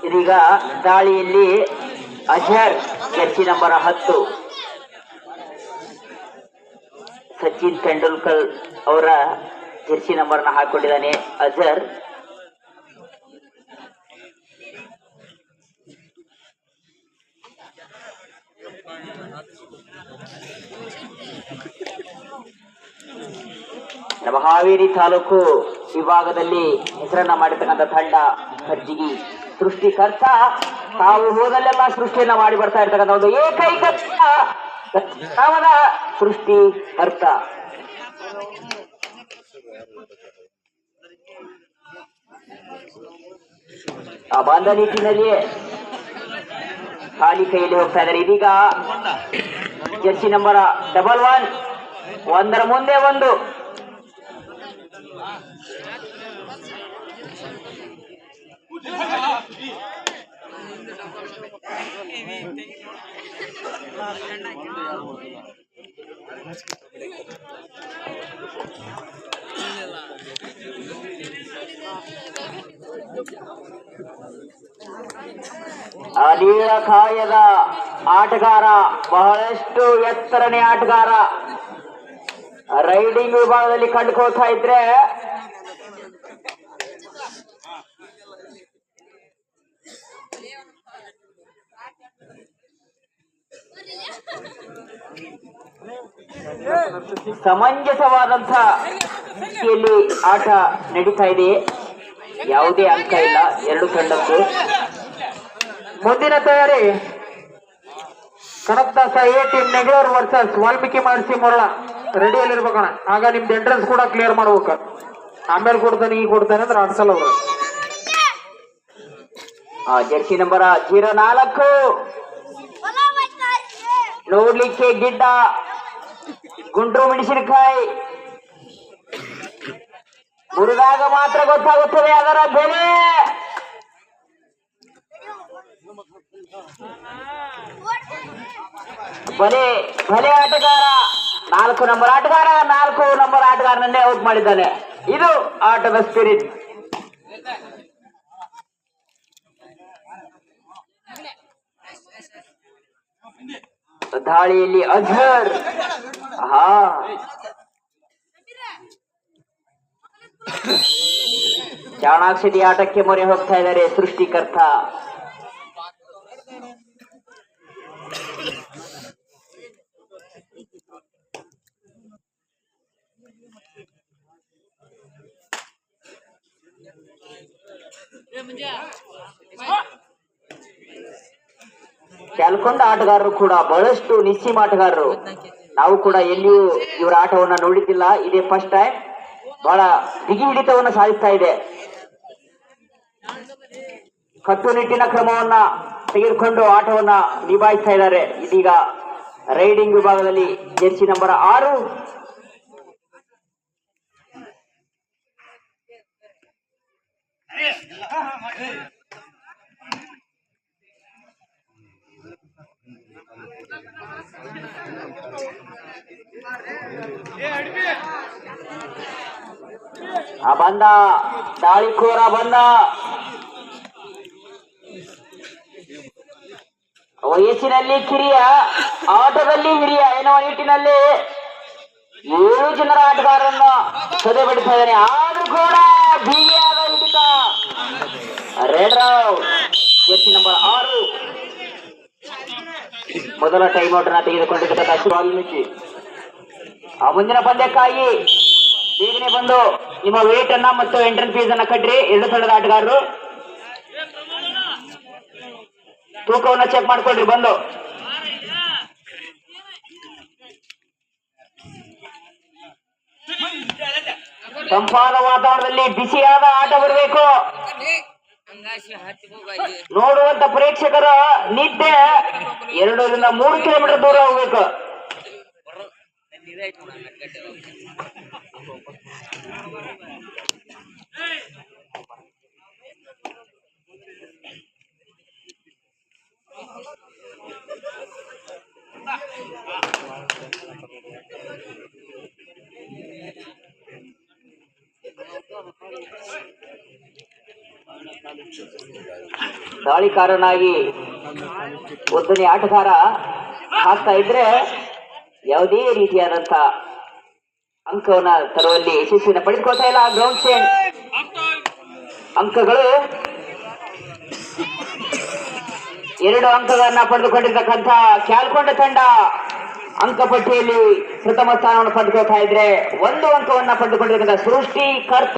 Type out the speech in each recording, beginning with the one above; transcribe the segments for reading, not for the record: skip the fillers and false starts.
ಇದೀಗ ದಾಳಿಯಲ್ಲಿ Azhar Jersey number 10 Sachin Tendulkar ಅವರ ಜರ್ಸಿ ನಂಬರ್ನ ಹಾಕೊಂಡಿದ್ದಾನೆ ಅಜರ್. ನಮ್ಮ ಹಾವೇರಿ ತಾಲೂಕು ವಿಭಾಗದಲ್ಲಿ ಹೆಸರನ್ನ ಮಾಡಿರ್ತಕ್ಕಂಥ ತಂಡ ಕರ್ಜಿಗಿ ಸೃಷ್ಟಿಕರ್ತ. ತಾವು ಹೋದಲ್ಲೆಲ್ಲ ಸೃಷ್ಟಿಯನ್ನ ಮಾಡಿ ಬರ್ತಾ ಇರ್ತಕ್ಕಂಥ ಒಂದು ಏಕೈಕ ಸೃಷ್ಟಿಕರ್ತ. ಆ ಬಂದ ನಿಟ್ಟಿನಲ್ಲಿ ಖಾಲಿ ಕೈಯಲ್ಲಿ ಹೋಗ್ತಾ ಇದ್ದಾರೆ. ಇದೀಗ ಜರ್ಸಿ ನಂಬರ್ 11 ಒಂದರ ಮುಂದೆ ಒಂದು. ಅಲೀಳ ಕಾಯದ ಆಟಗಾರ, ಬಹಳಷ್ಟು ಎತ್ತರನೇ ಆಟಗಾರ. ರೈಡಿಂಗ್ ವಿಭಾಗದಲ್ಲಿ ಕಂಡುಕೋತಾ ಇದ್ರೆ ಸಮಂಜಸವಾದಂತ ರೀತಿಯಲ್ಲಿ ಆಟ ನಡೀತಾ ಇದೆ. ಯಾವುದೇ ಅಂಕ ಇಲ್ಲ ಎರಡು ತಂಡಕ್ಕೂ. ಮುಂದಿನ ತಯಾರಿ ಕನಕದಾಸ ಎ ಟೀಮ್ ನೆಗಳೂರು ವರ್ಸಸ್ ವಾಲ್ಮೀಕಿ ಮಾಡಿಸಿ ಮೊರಳ ರೆಡಿಯಲ್ಲಿರ್ಬೇಕಣ್ಣ. ಆಗ ನಿಮ್ದು ಎಂಟ್ರೆನ್ಸ್ ಕೂಡ ಕ್ಲಿಯರ್ ಮಾಡ್ಬೇಕು. ಆಮೇಲೆ ಕೊಡ್ತಾನೆ ಈಗ ಕೊಡ್ತಾನೆ ಅಂದ್ರೆ ಆಡ್ಸಲ್ಲ ಅವರು. ಜರ್ಸಿ ನಂಬರ್ 04 ನೋಡ್ಲಿಕ್ಕೆ ಗಿಡ್ಡ, ಗುಂಡ್ರು ಮೆಣಸಿನಕಾಯಿ, ಮುರಿದಾಗ ಮಾತ್ರ ಗೊತ್ತಾಗುತ್ತದೆ ಅದರ ಬೆಲೆ. ಭಲೆ ಭಲೆ ಆಟಗಾರ, 4 ನಂಬರ್ ಆಟಗಾರ 4 ನಂಬರ್ ಆಟಗಾರನನ್ನೇ ಔಟ್ ಮಾಡಿದ್ದಾನೆ. ಇದು ಆಟದ ಸ್ಪಿರಿಟ್. ದಾಳಿಯಲ್ಲಿ ಅಜರ್ ಚಾಣಾಕ್ಷರಿ ಆಟಕ್ಕೆ ಮೊರೆ ಹೋಗ್ತಾ ಇದ್ದಾರೆ ಸೃಷ್ಟಿಕರ್ತ. ಕ್ಯಾಲ್ಕೊಂಡ ಆಟಗಾರರು ಕೂಡ ಬಹಳಷ್ಟು ನಿಸ್ಸೀಮ ಆಟಗಾರರು. ನಾವು ಕೂಡ ಎಲ್ಲಿಯೂ ಇವರ ಆಟವನ್ನ ನೋಡಿದ್ದಿಲ್ಲ, ಇದೇ ಫಸ್ಟ್ ಟೈಮ್. ಬಹಳ ಬಿಗಿ ಹಿಡಿತವನ್ನು ಸಾಧಿಸ್ತಾ ಇದೆ. ಕಟ್ಟುನಿಟ್ಟಿನ ಕ್ರಮವನ್ನ ತೆಗೆದುಕೊಂಡು ಆಟವನ್ನ ನಿಭಾಯಿಸ್ತಾ ಇದ್ದಾರೆ. ಇದೀಗ ರೈಡಿಂಗ್ ವಿಭಾಗದಲ್ಲಿ ಜರ್ಸಿ ನಂಬರ್ 6 ಬಂದ ದಾಳಿಕೋರ ಬಂದ. ವಯಸ್ಸಿನಲ್ಲಿ ಕಿರಿಯ, ಆಟದಲ್ಲಿ ಹಿರಿಯ ಎನ್ನುವ ನಿಟ್ಟಿನಲ್ಲಿ 7 ಜನರ ಆಟಗಾರರನ್ನ ಸದೆ ಬಡಿಸ್ತಾ ಇದ್ದಾನೆ. ಆದ್ರೂ ಕೂಡ ಬಿಗಿಯಾದ ಹಿಡಿತ. ರೆಡ್ ರಾವ್ ಜರ್ಸಿ ನಂಬರ್ 6 ಮೊದಲ ಟೈಮ್ ಔಟ್ ಅನ್ನ ತೆಗೆದುಕೊಂಡಿರ್ತಕ್ಕಂಥ ವಾಲ್ಮೀಕಿ. ಮುಂದಿನ ಪಂದ್ಯಕ್ಕಾಗಿ ಬೇಗನೆ ಬಂದು ನಿಮ್ಮ ವೇಟ್ ಅನ್ನ ಮತ್ತು ಎಂಟ್ರೆನ್ಸ್ ಫೀಸ್ ಅನ್ನ ಕಟ್ರಿ. 2 ತಂಡದ ಆಟಗಾರರು ತೂಕವನ್ನ ಚೆಕ್ ಮಾಡ್ಕೊಳ್ರಿ ಬಂದು. ತಂಪಾದ ವಾತಾವರಣದಲ್ಲಿ ಬಿಸಿಯಾದ ಆಟ ಬರಬೇಕು. ನೋಡುವಂತ ಪ್ರೇಕ್ಷಕರ ನಿದ್ದೆ 2 ರಿಂದ 3 ಕಿಲೋಮೀಟರ್ ದೂರ ಹೋಗ್ಬೇಕು. ದಾಳಿಕಾರನಾಗಿ ಒತ್ತನೇ ಆಟಗಾರ ಹಾಕ್ತಾ ಇದ್ರೆ ಯಾವುದೇ ರೀತಿಯಾದಂತ ಅಂಕವನ್ನ ತರುವಲ್ಲಿ ಯಶಸ್ವಿನ ಪಡೆದುಕೊಳ್ತಾ ಇಲ್ಲ. ಗ್ರೌಂಡ್ ಚೇಂಜ್ ಅಂಕಗಳು 2 ಅಂಕಗಳನ್ನ ಪಡೆದುಕೊಂಡಿರ್ತಕ್ಕಂಥ ಕ್ಯಾಲ್ಕೊಂಡ ತಂಡ ಅಂಕಪಟ್ಟಿಯಲ್ಲಿ ಪ್ರಥಮ ಸ್ಥಾನವನ್ನು ಪಡೆದುಕೊಳ್ತಾ ಇದ್ರೆ 1 ಅಂಕವನ್ನ ಪಡೆದುಕೊಂಡಿರ್ತಕ್ಕಂಥ ಸೃಷ್ಟಿ ಕರ್ತ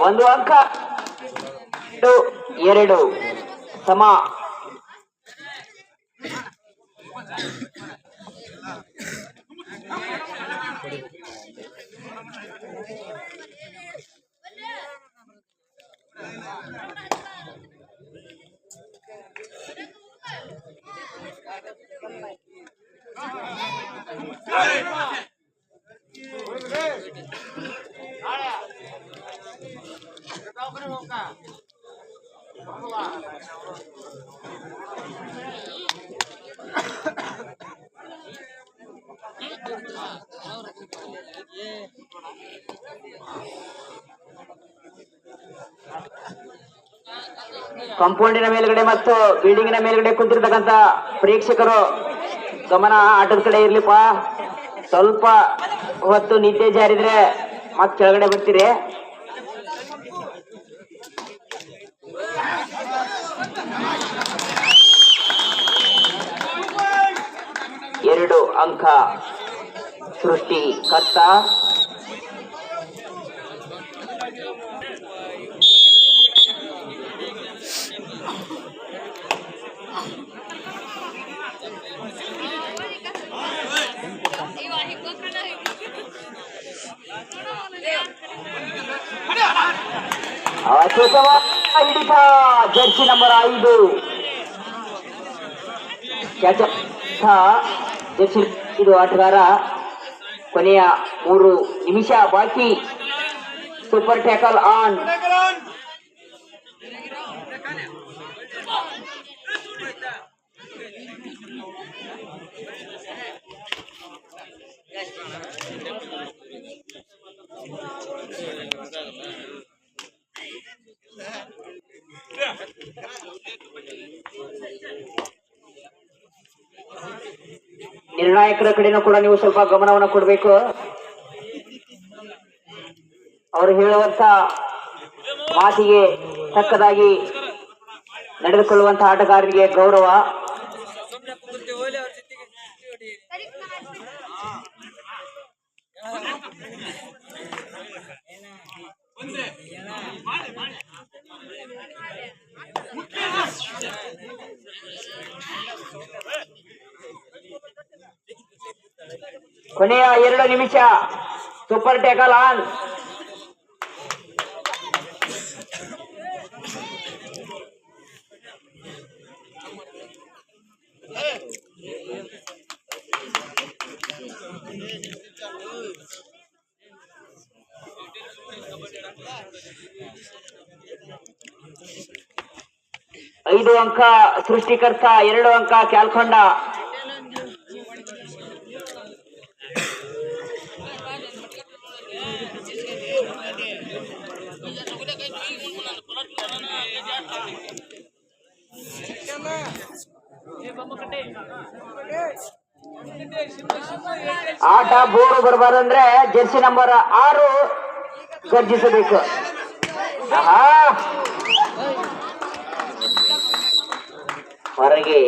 ಒಂದು ಅಂಕ 2 ಸಮ. ಕಾಂಪೌಂಡಿನ ಮೇಲ್ಗಡೆ ಮತ್ತು ಬಿಲ್ಡಿಂಗಿನ ಮೇಲ್ಗಡೆ ಕುಂತಿರ್ತಕ್ಕಂಥ ಪ್ರೇಕ್ಷಕರು ಗಮನ ಆಟದ ಕಡೆ ಇರ್ಲಿಪ್ಪ. ಸ್ವಲ್ಪ ಹೊತ್ತು ನಿದ್ದೆ ಜಾರಿದ್ರೆ ಮತ್ ಕೆಳಗಡೆ ಬರ್ತೀರಿ. ಎರಡು ಅಂಕ ಸೃಷ್ಟಿ ಕರ್ತ. ಹಿಡಿತ ಜರ್ಸಿ ನಂಬರ್ 5 ಜರ್ಸಿ ಇದು ಆಟಗಾರ. ಕೊನೆಯ 3 ನಿಮಿಷ ಬಾಕಿ. Super tackle on. ನಿರ್ಣಾಯಕರ ಕಡೆನೂ ಕೂಡ ನೀವು ಸ್ವಲ್ಪ ಗಮನವನ್ನು ಕೊಡಬೇಕು. ಅವರು ಹೇಳುವಂತ ಮಾತಿಗೆ ತಕ್ಕದಾಗಿ ನಡೆದುಕೊಳ್ಳುವಂತ ಆಟಗಾರರಿಗೆ ಗೌರವ. ಕೊನೆಯ 2 ನಿಮಿಷ. Super tackle on. ಐದು ಅಂಕ ಸೃಷ್ಟಿಕರ್ತ, 2 ಅಂಕ ಕ್ಯಾಲ್ಕೊಂಡ. ಆಟ ಬೋರು ಬರಬಾರ್ದಂದ್ರೆ ಜರ್ಸಿ ನಂಬರ್ 6 ಗರ್ಜಿಸಬೇಕು. ಹೊರಗೆ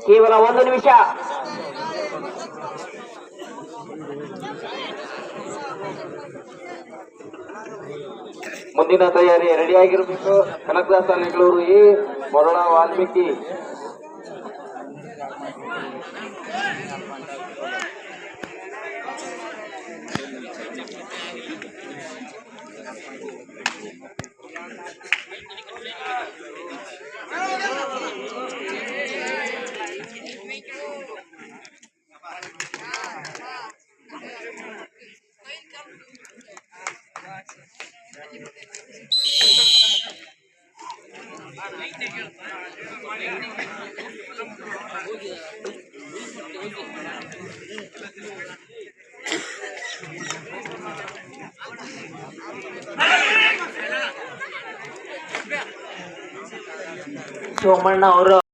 ಕೇವಲ 1 ನಿಮಿಷ. ಮುಂದಿನ ತಯಾರಿ ರೆಡಿಯಾಗಿರಬೇಕು. ಕನಕದಾಸ ನೆಗಳೂರು ಎ, ಮೊರಳ ವಾಲ್ಮೀಕಿ. ಸೋಮಣ್ಣ ಅವರು